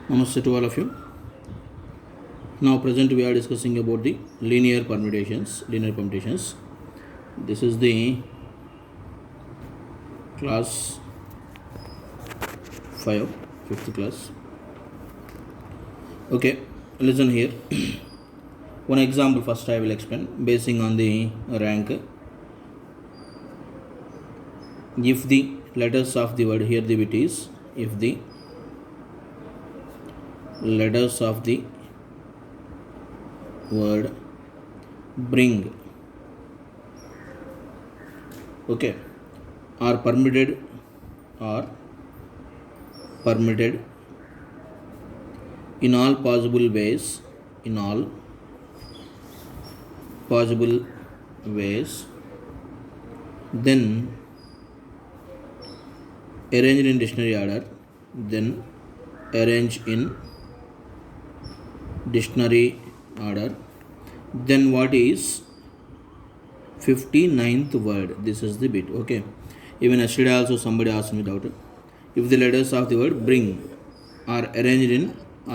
Namaste to all of you. Now present we are discussing about the linear permutations. This is the class 5, 5th class. Okay, listen here. One example first I will explain basing on the rank. If the letters of the word, here the bit is, if the letters of the word bring, okay, are permitted in all possible ways, then arranged in dictionary order, then what is 59th word? This is the bit. Okay, even yesterday also somebody asked me doubt. If the letters of the word bring are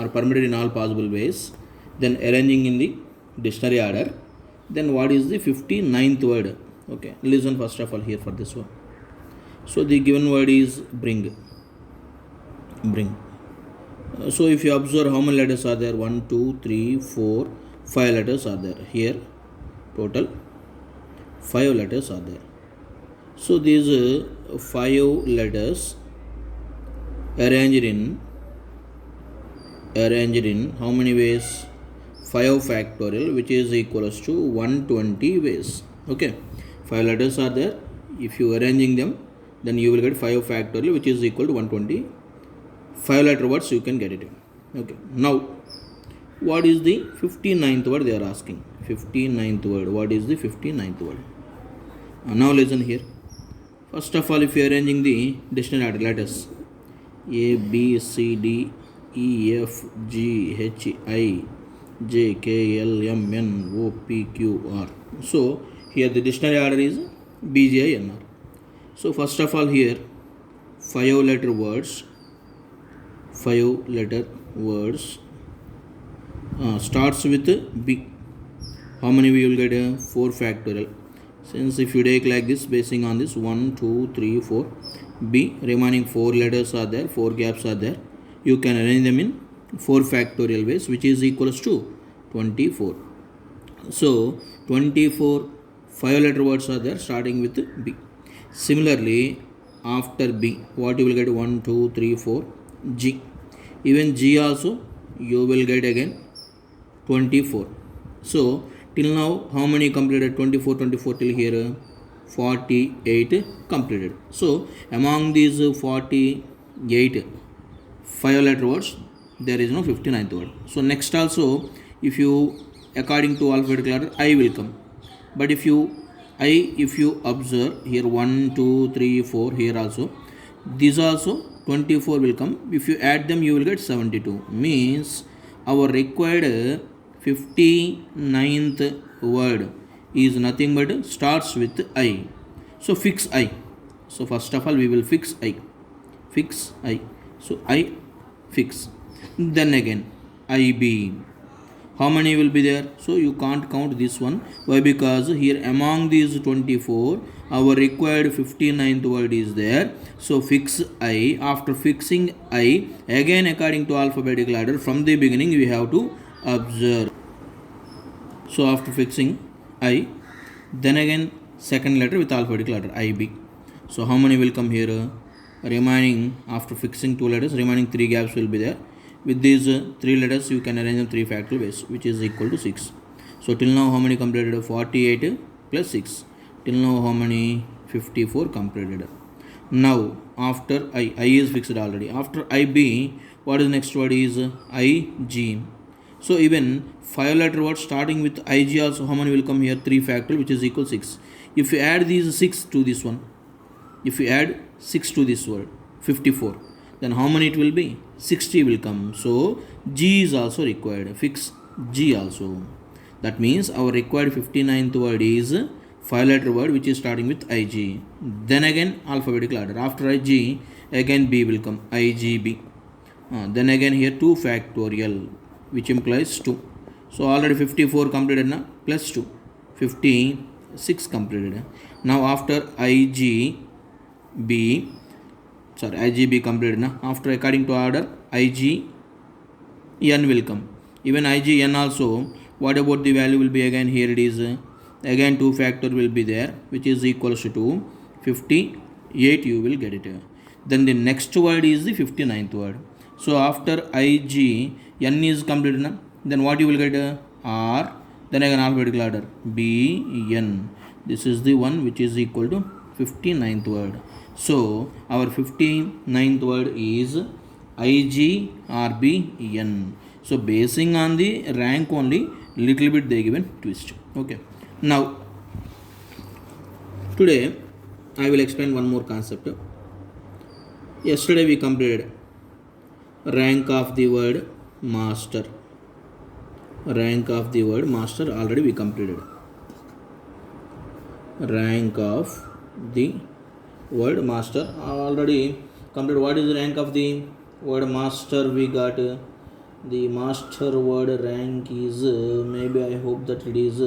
permitted in all possible ways, then arranging in the dictionary order, then what is the 59th word? Okay, listen first of all here for this one. So the given word is bring. So if you observe how many letters are there, 1, 2, 3, 4, 5 letters are there. Here total 5 letters are there. So these 5 letters arranged in how many ways? 5 factorial, which is equals to 120 ways. Okay, 5 letters are there. If you arranging them, then you will get 5 factorial, which is equal to 120. 5 letter words you can get it. Okay, now what is the 59th word they are asking? 59th word. What is the 59th word? Now listen here. First of all, if you are arranging the dictionary order, letters A, B, C, D, E, F, G, H, I, J, K, L, M, N, O, P, Q, R. So here the dictionary order is B, G, I, N, R. So first of all here 5 letter words starts with B. How many we will get? 4 factorial. Since if you take like this, basing on this 1, 2, 3, 4, B, remaining 4 letters are there, 4 gaps are there. You can arrange them in 4 factorial ways, which is equals to 24. So 24 5 letter words are there starting with B. Similarly, after B, what you will get? 1, 2, 3, 4, G. Even G also you will get again 24. So till now how many completed? 24 till here 48 completed. So among these 48 5 letter words, there is no 59th word. So next also, if you according to alphabetical order, I will come. But if you observe here 1, 2, 3, 4, here also, these also 24 will come. If you add them, you will get 72. Means our required 59th word is nothing but starts with I. So fix I. So first of all we will fix I. So I fix. Then again IB. How many will be there? So you can't count this one. Why? Because here among these 24, our required 59th word is there. So fix I. After fixing I, again according to alphabetical order, from the beginning we have to observe. So after fixing I, then again second letter with alphabetical order, IB. So how many will come here? Remaining, after fixing 2 letters, remaining 3 gaps will be there. With these 3 letters, you can arrange them 3 factorial ways, which is equal to 6. So till now how many completed? 48 plus 6. Till now how many? 54 completed. Now after I is fixed already. After IB, what is the next word? Is IG. So even 5 letter word starting with IG also, how many will come here? 3 factorial, which is equal to 6. If you add these 6 to this one, if you add 6 to this word, 54, then how many it will be? 60 will come. So G is also required. Fix G also. That means our required 59th word is 5 letter word which is starting with IG. Then again alphabetical order. After IG, again B will come. IGB. Then again here 2 factorial, which implies 2. So already 54 completed na, plus 2, 56 completed. Now after IGB completed na, after according to order IGN will come. Even IGN also, what about the value will be again? Here it is again 2 factor will be there, which is equals to 58. You will get it. Then the next word is the 59th word. So after IGN is completed na, then what you will get? R, then again alphabetical order BN. This is the one which is equal to 59th word. So our 59th word is IGRBN. So basing on the rank only, little bit they given twist. Okay. Now today I will explain one more concept. Yesterday we completed rank of the word master. Rank of the word master already we completed. Rank of the word master already completed. What is the rank of the word master? We got the master word rank is maybe I hope that it is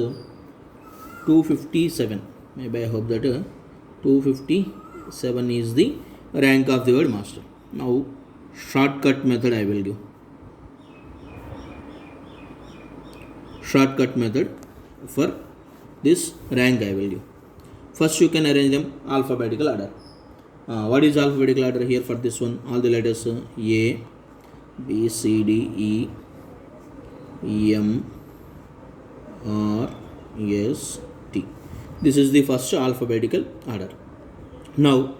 257. Maybe I hope that 257 is the rank of the word master. Now shortcut method I will give. Shortcut method for this rank I will give. First you can arrange them alphabetical order. What is alphabetical order here for this one? All the letters A, B, C, D, E, M, R, S, T. This is the first alphabetical order. Now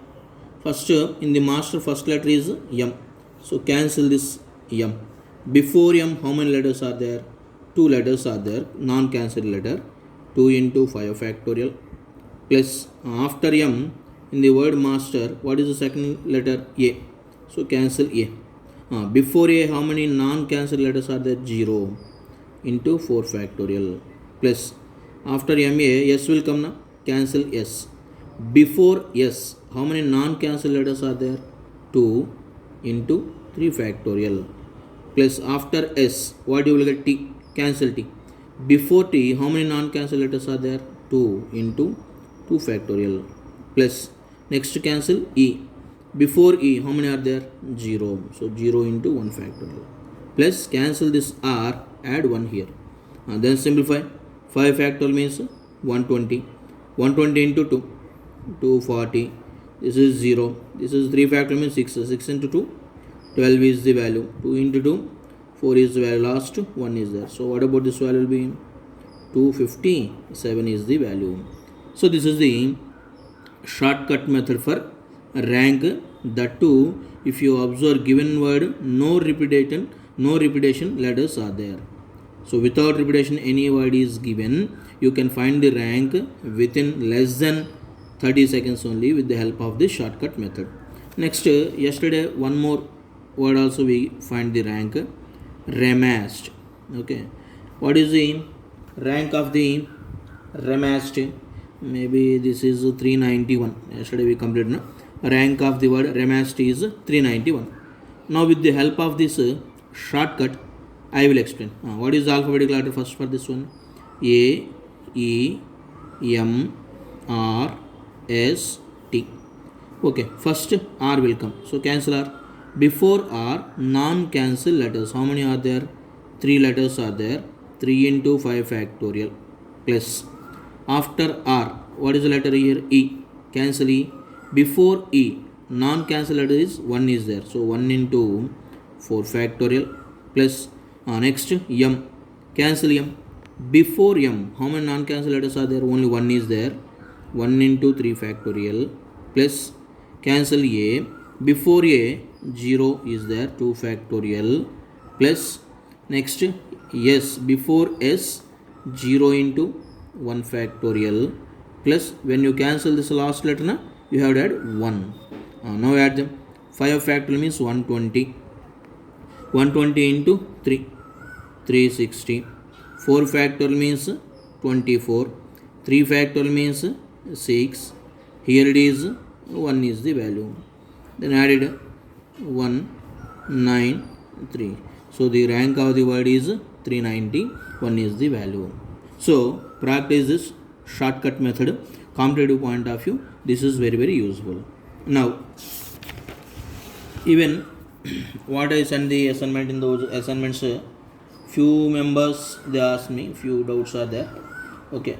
first in the master first letter is M. So cancel this M. Before M how many letters are there? 2 letters are there, non-cancelled letter. 2 into 5 factorial plus after M in the word master, what is the second letter? A. So cancel A. Before A how many non-cancelled letters are there? 0 into 4 factorial plus after MA S will come now, cancel S. Before S how many non-cancelled letters are there? 2 into 3 factorial plus after S what you will get? T. Cancel T. Before T how many non-cancelled letters are there? 2 into 2 factorial plus next cancel E. Before E how many are there? 0. So 0 into 1 factorial plus cancel this R, add 1 here. Then simplify. 5 factorial means 120. 120 into 2, 240. This is 0. This is 3 factorial means 6. 6 into 2, 12 is the value. 2 into 2, 4 is the value. Last 1 is there. So what about this value will be? 257 is the value. So this is the shortcut method for rank. That too, if you observe given word, no repetition letters are there. So without repetition any word is given, you can find the rank within less than 30 seconds only with the help of the shortcut method. Next, yesterday one more word also we find the rank, remasked. Okay, what is the rank of the remasked? Maybe this is 391. Yesterday we completed na? Rank of the word remasked is 391. Now with the help of this shortcut I will explain. What is the alphabetical order first for this one? A, E, M, R, S, T. Okay, first R will come. So cancel R. Before R, non-cancel letters. How many are there? 3 letters are there. 3 into 5 factorial plus after R, what is the letter here? E. Cancel E. Before E, non-cancel letter is 1 is there. So 1 into 4 factorial plus next M. Cancel M. Before M, how many non-cancel letters are there? Only 1 is there. 1 into 3 factorial plus cancel A. Before A, 0 is there. 2 factorial plus next S. Before S, 0 into 1 factorial plus when you cancel this last letter na, you have to add 1. Now add them. 5 factorial means 120. 120 into 3, 360. 4 factorial means 24. 3 factorial means 6. Here it is 1 is the value. Then added 1, 9, 3. So the rank of the word is 391 is the value. So practice this shortcut method. Competitive point of view, this is very useful. Now even what I send the assignment, in those assignments few members they ask me, few doubts are there. Okay,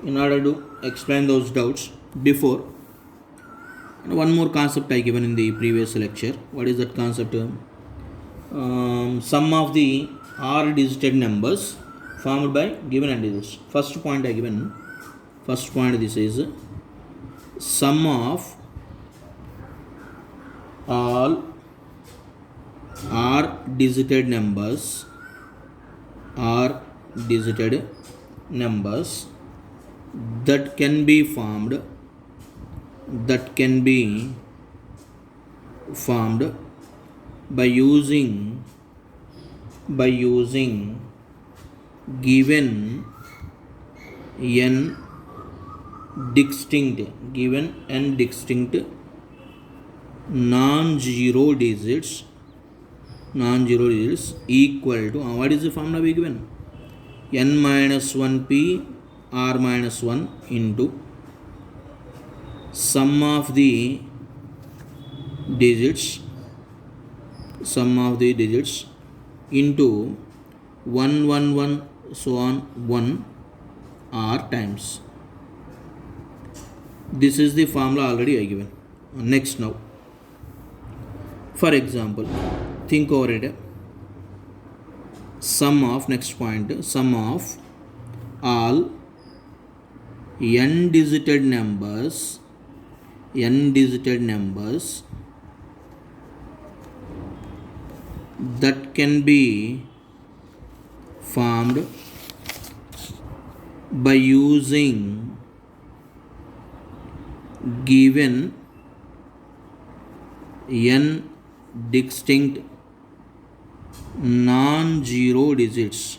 in order to explain those doubts, before one more concept I given in the previous lecture. What is that concept? Sum of the r digit numbers formed by given and digits. First point I given, first point this is sum of all r digited numbers that can be formed by using given n distinct non-zero digits equal to what is the formula we given? n minus 1p r minus 1 into sum of the digits into 1 1 1 so on 1 r times. This is the formula already I given. Next, now for example, think over it. Sum of, next point, sum of all n digited numbers that can be formed by using given n distinct non-zero digits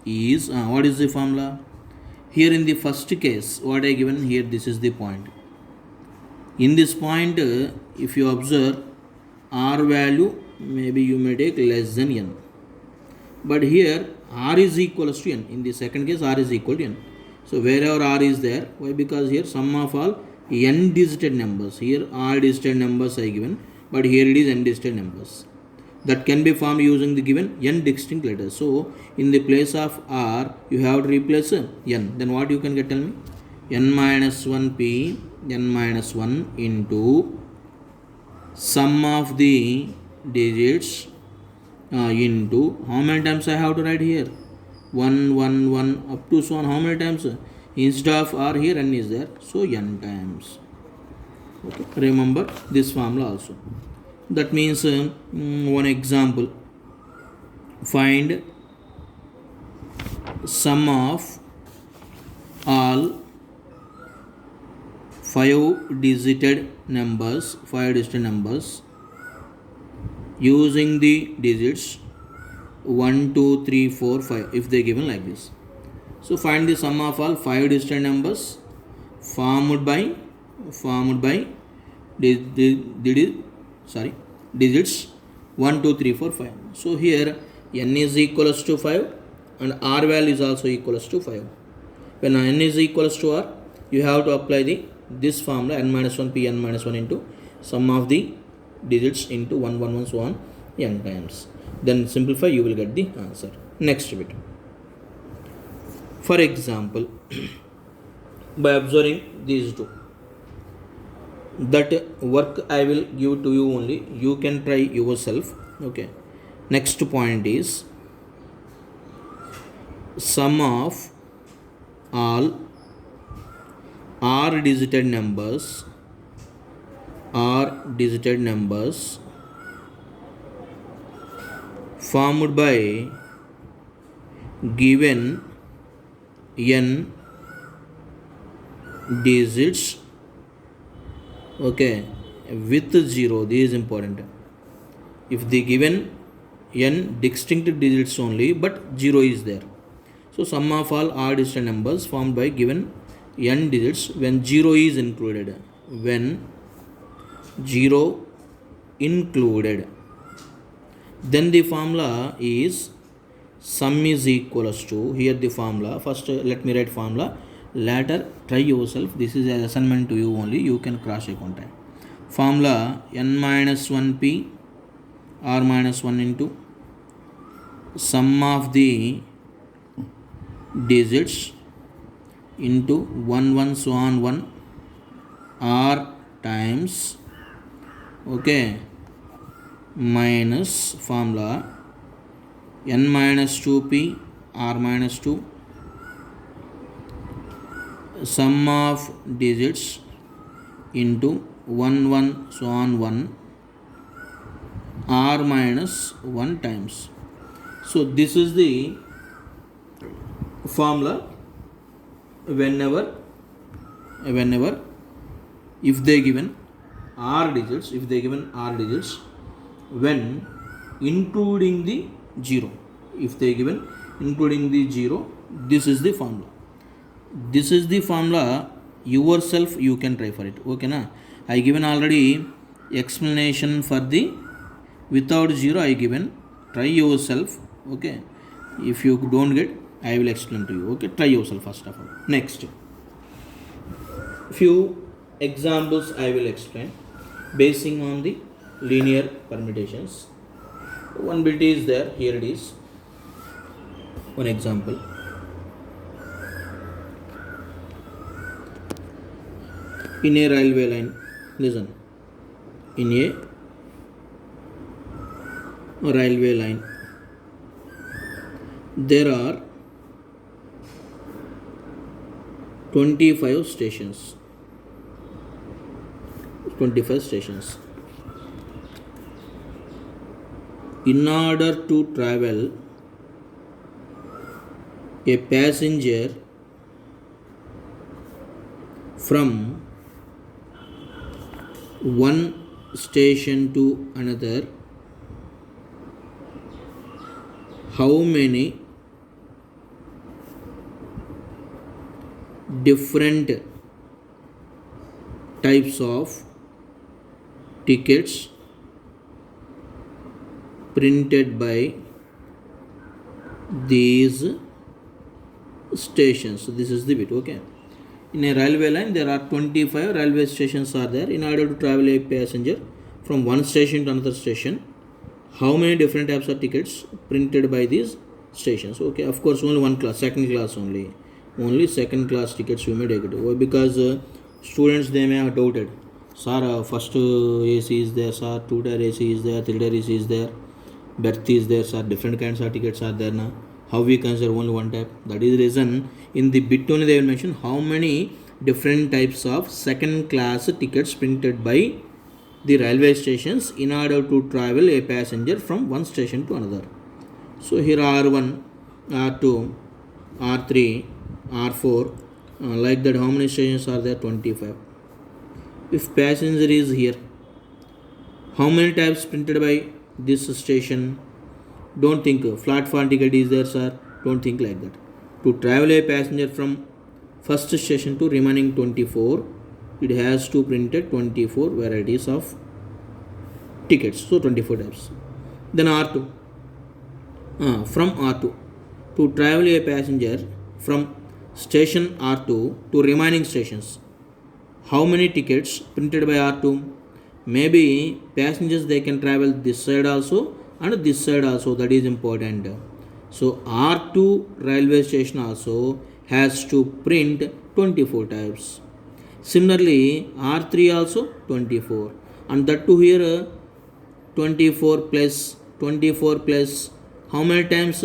is what is the formula? Here in the first case, what I given here, this is the point. In this point, if you observe, r value maybe you may take less than n, but here r is equals to n. In the second case, r is equal to n. So wherever r is there, why? Because here sum of all n digited numbers, here r digited numbers I given, but here it is n digited numbers that can be formed using the given n distinct letters. So in the place of r you have to replace n. Then what you can get, tell me? n minus 1p n minus 1 into sum of the digits into how many times I have to write here? 1 1 1 up to so on. How many times? Instead of r here n is there, so n times. Okay, remember this formula also. That means one example, find sum of all 5 digit numbers using the digits 1 2 3 4 5 if they given like this. So find the sum of all 5 digit numbers formed by digits 1 2 3 4 5. So here n is equals to 5 and r value is also equals to 5. When n is equals to r, you have to apply this formula, n minus 1 p n minus 1 into sum of the digits into 1 1 1 so on n times. Then simplify, you will get the answer. Next bit. For example, by observing these two, that work I will give to you only, you can try yourself. Okay, next point is sum of all r digited numbers formed by given n digits, okay, with 0. This is important. If the given n distinct digits only, but 0 is there. So sum of all r digit numbers formed by given n digits when 0 is included. When 0 included. Then the formula is sum is equals to, here the formula, first let me write formula, later try yourself, this is an assignment to you only, you can cross check on time. Formula n minus 1p r minus 1 into sum of the digits into 1 1 so on 1 r times, okay, minus formula n minus 2p r minus 2 sum of digits into 1 1 so on 1 r minus 1 times. So this is the formula whenever if they given r digits, when including the 0, if they given including the 0, this is the formula. This is the formula, yourself you can try for it, okay na. I given already explanation for the without 0, I given, try yourself, okay. If you don't get, I will explain to you, okay. Try yourself first of all. Next, few examples I will explain basing on the linear permutations. One bit is there, here it is, one example. In a railway line, listen, in a railway line there are 25 stations. In order to travel, a passenger from one station to another, how many different types of tickets printed by these stations? So this is the bit, okay. In a railway line there are 25 railway stations are there. In order to travel a passenger from one station to another station, how many different types of tickets printed by these stations? Okay, of course only one class, second class only second class tickets you may take it, because students they may have doubted, sir, first AC is there, sir, two-tier AC is there, three-tier AC is there, berth is there, sir, different kinds of tickets are there now, how we consider only one type? That is the reason in the bit only they will mention how many different types of second class tickets printed by the railway stations in order to travel a passenger from one station to another. So here R1, R2, R3, R4, like that, how many stations are there? 25. If passenger is here, how many types printed by this station? Don't think platform ticket is there, sir, don't think like that. To travel a passenger from first station to remaining 24, it has to printed 24 varieties of tickets, so 24 types. Then R2, from R2 to travel a passenger from station R2 to remaining stations, how many tickets printed by R2? Maybe passengers they can travel this side also and this side also, that is important. So R2 railway station also has to print 24 types. Similarly R3 also 24, and that too here 24 plus how many times?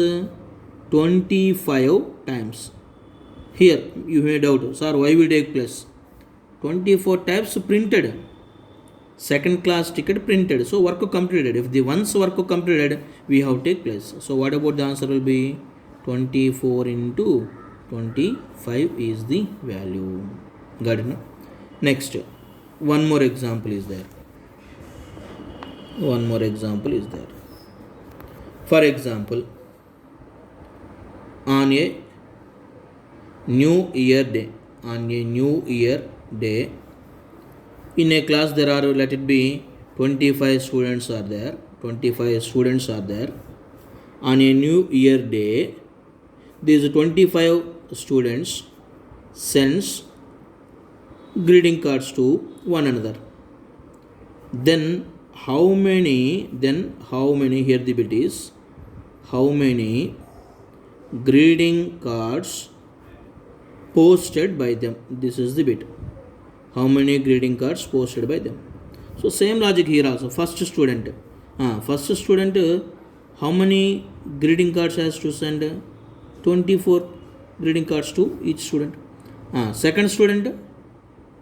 25 times. Here you may doubt, sir, why we take plus? 24 types printed, second class ticket printed, so work completed. If the once work completed, we have take place. So what about the answer will be 24 into 25 is the value. Got it, no? Next, one more example is there. For example, on a New Year day, in a class there are, let it be 25 students are there, 25 students are there. On a new year day, these 25 students sends greeting cards to one another. Then how many, here the bit is, how many greeting cards posted by them. This is the bit. How many greeting cards posted by them. So same logic here also. First student, how many greeting cards has to send? 24 greeting cards to each student. Second student,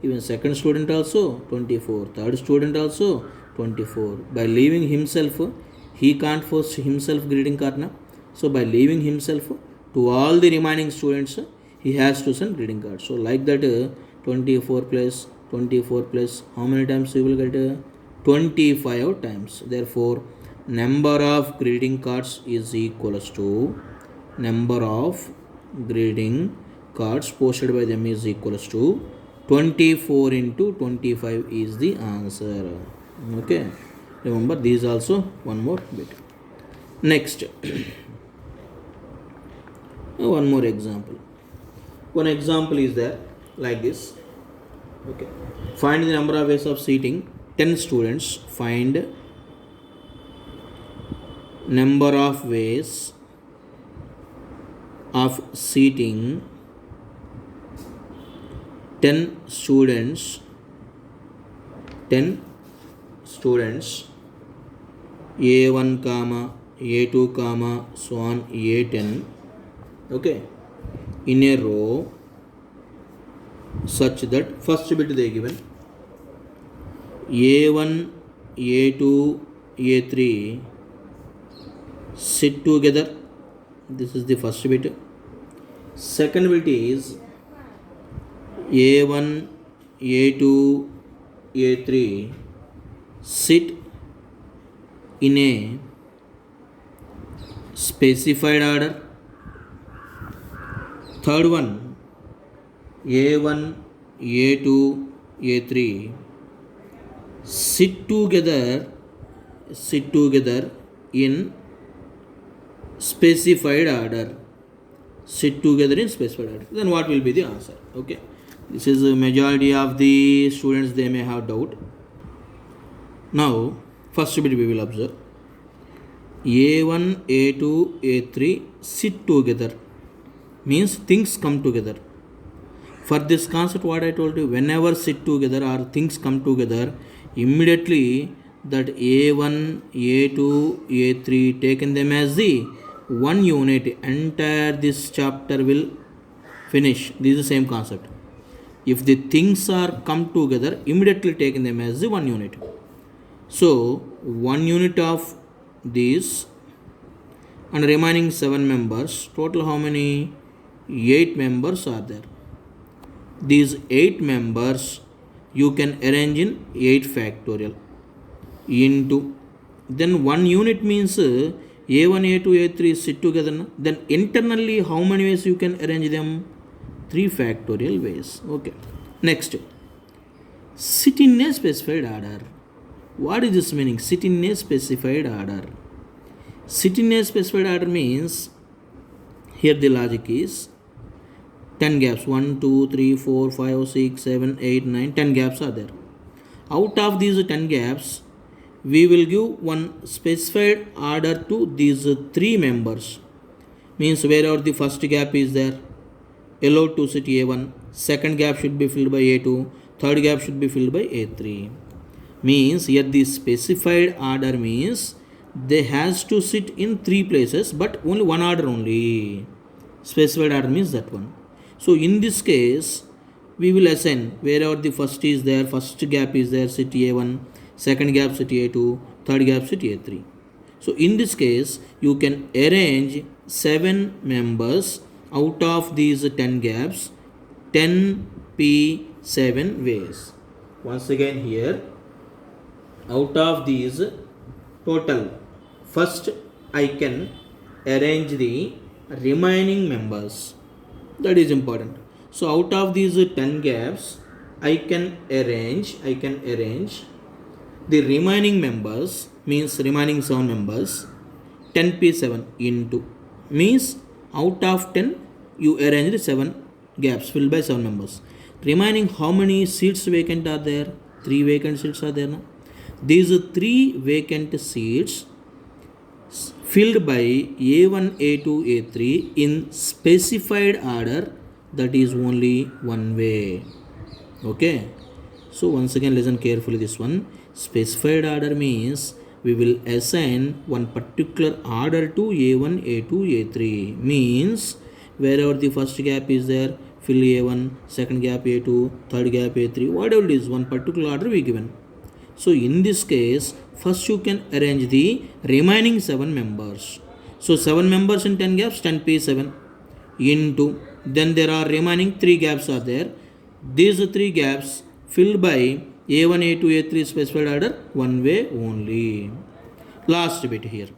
even second student also 24. Third student also 24. By leaving himself, he can't force himself greeting card na. So by leaving himself, to all the remaining students, he has to send greeting cards. So like that, 24 plus how many times you will get? 25 times. Therefore, number of greeting cards is equals to number of greeting cards posted by them is equals to 24 into 25 is the answer. Okay, remember these also one more bit. Next, one more example. One example is there like this. Okay, find the number of ways of seating 10 students. Find number of ways of seating 10 students A1 comma A2 comma so on A10, okay, in a row such that first bit they given A1 A2 A3 sit together. This is the first bit. Second bit is A1 A2 A3 sit in a specified order. Third one, A1 A2 A3 sit together in specified order. Sit together in specified order. Then what will be the answer? Okay, this is a majority of the students, they may have doubt. Now first bit we will observe. A1 A2 A3 sit together means things come together. For this concept, what I told you, whenever sit together or things come together, immediately that A1 A2 A3 taken them as the one unit. Entire this chapter will finish. This is the same concept. If the things are come together, immediately taking them as the one unit. So one unit of these and remaining 7 members, total how many? 8 members are there. These 8 members you can arrange in 8 factorial into, then one unit means A1 A2 A3 sit together. Then internally how many ways you can arrange them? 3 factorial ways. Okay, next, sit in a specified order. What is this meaning? Sit in a specified order. Sit in a specified order means, here the logic is 10 gaps. 1, 2, 3, 4, 5, 6, 7, 8, 9, 10 gaps are there. Out of these 10 gaps, we will give one specified order to these 3 members. Means wherever the first gap is there, allowed to sit A1, second gap should be filled by A2, third gap should be filled by A3. Means here the specified order means they has to sit in 3 places, but only one order only. Specified order means that one. So in this case, we will assign wherever the first is there, first gap is there, sit A1, second gap sit A2, third gap sit A3. So in this case, you can arrange 7 members out of these 10 gaps, 10p7 ways. Once again here, out of these total, first I can arrange the remaining members. That is important. So out of these 10 gaps, I can arrange The remaining members means remaining 7 members 10p7 into means out of 10 you arrange 7 gaps filled by 7 members. Remaining how many seats vacant are there? 3 vacant seats are there now. These 3 vacant seats filled by A1, A2, A3 in specified order, that is only one way. Okay, so once again listen carefully this one. Specified order means we will assign one particular order to A1, A2, A3 means wherever the first gap is there, fill A1, second gap A2, third gap A3, whatever it is, one particular order we given. So in this case, first you can arrange the remaining 7 members. So 7 members in 10 gaps, 10p7 into, then there are remaining 3 gaps are there. These 3 gaps filled by A1, A2, A3 specified order, one way only. Last bit here.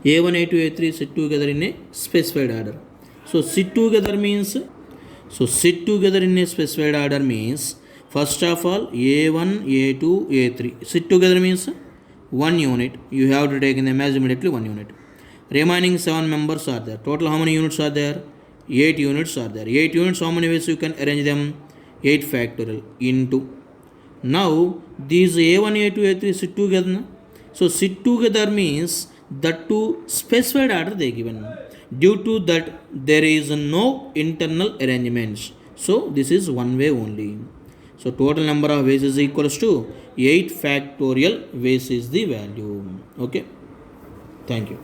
A1, A2, A3 sit together in a specified order. So sit together in a specified order means, first of all, A1, A2, A3. Sit together means 1 unit. You have to take in the mass immediately 1 unit. Remaining 7 members are there. Total how many units are there? 8 units are there. 8 units, how many ways you can arrange them? 8 factorial into. Now, these A1, A2, A3 sit together. So, sit together means that to specified order they given. Due to that, there is no internal arrangements. So, this is one way only. So, total number of ways is equals to 8 factorial ways is the value. Okay. Thank you.